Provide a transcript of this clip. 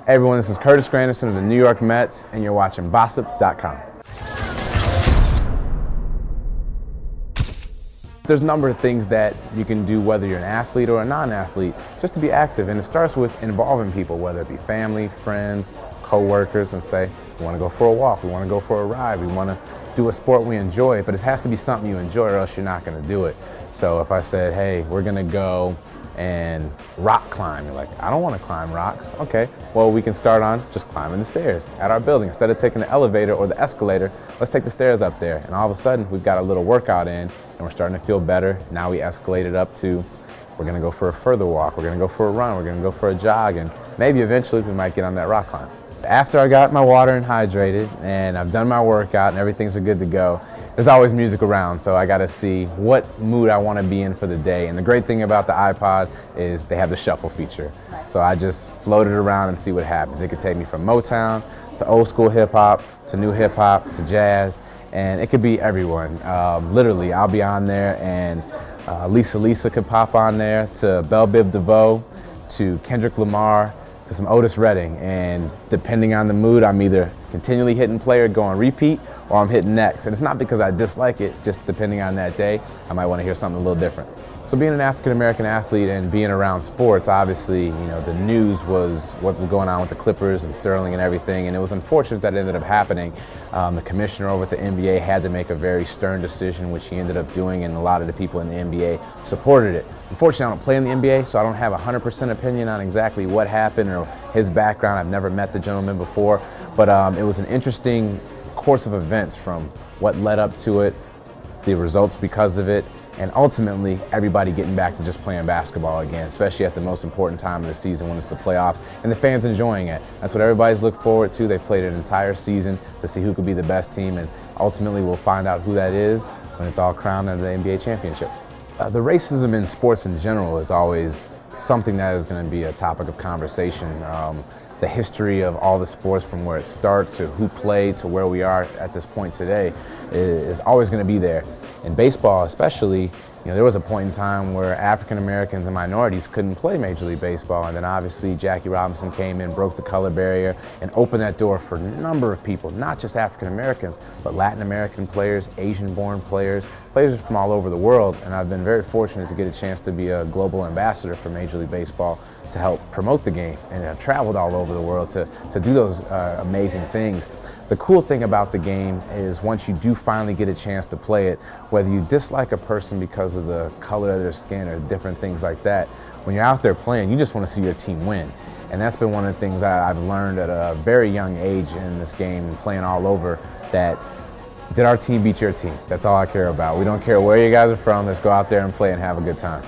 Hey everyone, this is Curtis Granderson of the New York Mets, and you're watching BOSSIP.com. There's a number of things that you can do, whether you're an athlete or a non-athlete, just to be active, and it starts with involving people, whether it be family, friends, co-workers, and say, we want to go for a walk, we want to go for a ride, we want to do a sport we enjoy, but it has to be something you enjoy or else you're not going to do it. So if I said, hey, we're going to go and rock climb, you're like, I don't want to climb rocks. Okay, well, we can start on just climbing the stairs at our building. Instead of taking the elevator or the escalator, let's take the stairs up there. And all of a sudden, we've got a little workout in, and we're starting to feel better. Now we escalated up to, we're going to go for a further walk, we're going to go for a run, we're going to go for a jog, and maybe eventually we might get on that rock climb. After I got my water and hydrated, and I've done my workout, and everything's good to go, there's always music around, so I gotta see what mood I wanna be in for the day. And the great thing about the iPod is they have the shuffle feature. So I just float it around and see what happens. It could take me from Motown to old school hip hop, to new hip hop, to jazz, and it could be everyone. Literally, I'll be on there and Lisa could pop on there, to Belle Biv DeVoe, to Kendrick Lamar, to some Otis Redding, and depending on the mood, I'm either continually hitting play or go on repeat, or I'm hitting next. And it's not because I dislike it, just depending on that day, I might want to hear something a little different. So being an African-American athlete and being around sports, obviously, the news was what was going on with the Clippers and Sterling and everything, and it was unfortunate that it ended up happening. The commissioner over at the NBA had to make a very stern decision, which he ended up doing, and a lot of the people in the NBA supported it. Unfortunately, I don't play in the NBA, so I don't have a 100% opinion on exactly what happened or his background. I've never met the gentleman before, but it was an interesting course of events, from what led up to it, the results because of it, and ultimately everybody getting back to just playing basketball again, especially at the most important time of the season when it's the playoffs and the fans enjoying it. That's what everybody's looked forward to. They've played an entire season to see who could be the best team, and ultimately we'll find out who that is when it's all crowned under the NBA championships. The racism in sports in general is always something that is going to be a topic of conversation. The history of all the sports, from where it starts to who played to where we are at this point today, is always going to be there. In baseball especially, there was a point in time where African Americans and minorities couldn't play Major League Baseball, and then obviously Jackie Robinson came in, broke the color barrier, and opened that door for a number of people, not just African Americans, but Latin American players, Asian-born players, players from all over the world. And I've been very fortunate to get a chance to be a global ambassador for Major League Baseball to help promote the game, and I've traveled all over the world to do those amazing things. The cool thing about the game is once you do finally get a chance to play it, whether you dislike a person because of the color of their skin or different things like that, when you're out there playing, you just want to see your team win. And that's been one of the things I've learned at a very young age in this game and playing all over, that did our team beat your team? That's all I care about. We don't care where you guys are from, let's go out there and play and have a good time.